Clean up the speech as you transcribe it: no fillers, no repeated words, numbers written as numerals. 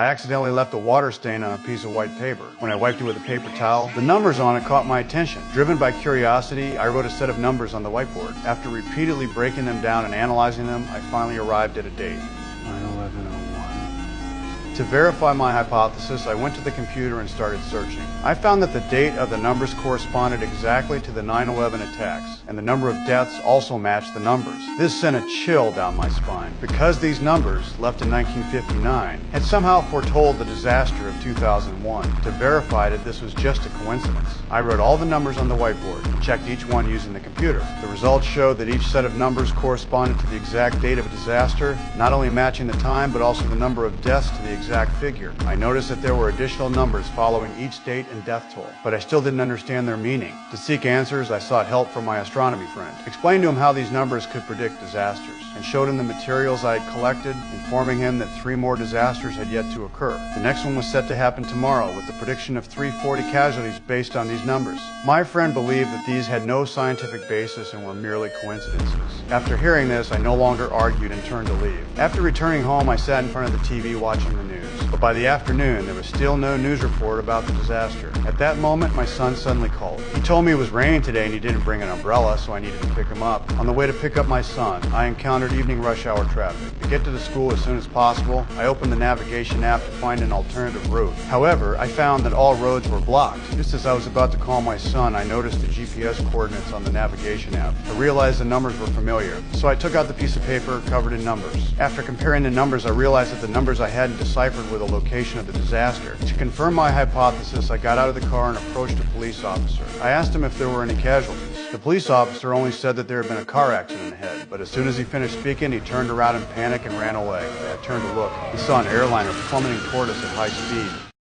I accidentally left a water stain on a piece of white paper. When I wiped it with a paper towel, the numbers on it caught my attention. Driven by curiosity, I wrote a set of numbers on the whiteboard. After repeatedly breaking them down and analyzing them, I finally arrived at a date. 9/11/01. To verify my hypothesis, I went to the computer and started searching. I found that the date of the numbers corresponded exactly to the 9/11 attacks, and the number of deaths also matched the numbers. This sent a chill down my spine, because these numbers, left in 1959, had somehow foretold the disaster of 2001. To verify that this was just a coincidence, I wrote all the numbers on the whiteboard and checked each one using the computer. The results showed that each set of numbers corresponded to the exact date of a disaster, not only matching the time, but also the number of deaths to the exact figure. I noticed that there were additional numbers following each date and death toll, but I still didn't understand their meaning. To seek answers, I sought help from my astronomy friend. Explained to him how these numbers could predict disasters, and showed him the materials I had collected, informing him that 3 more disasters had yet to occur. The next one was set to happen tomorrow, with the prediction of 340 casualties based on these numbers. My friend believed that these had no scientific basis and were merely coincidences. After hearing this, I no longer argued and turned to leave. After returning home, I sat in front of the TV watching the news. But by the afternoon, there was still no news report about the disaster. At that moment, my son suddenly called. He told me it was raining today and he didn't bring an umbrella, so I needed to pick him up. On the way to pick up my son, I encountered evening rush hour traffic. To get to the school as soon as possible, I opened the navigation app to find an alternative route. However, I found that all roads were blocked. Just as I was about to call my son, I noticed the GPS coordinates on the navigation app. I realized the numbers were familiar, so I took out the piece of paper covered in numbers. After comparing the numbers, I realized that the numbers I hadn't deciphered were the location of the disaster. To confirm my hypothesis, I got out of the car and approached a police officer. I asked him if there were any casualties. The police officer only said that there had been a car accident ahead, but as soon as he finished speaking, he turned around in panic and ran away. I turned to look. He saw an airliner plummeting toward us at high speed.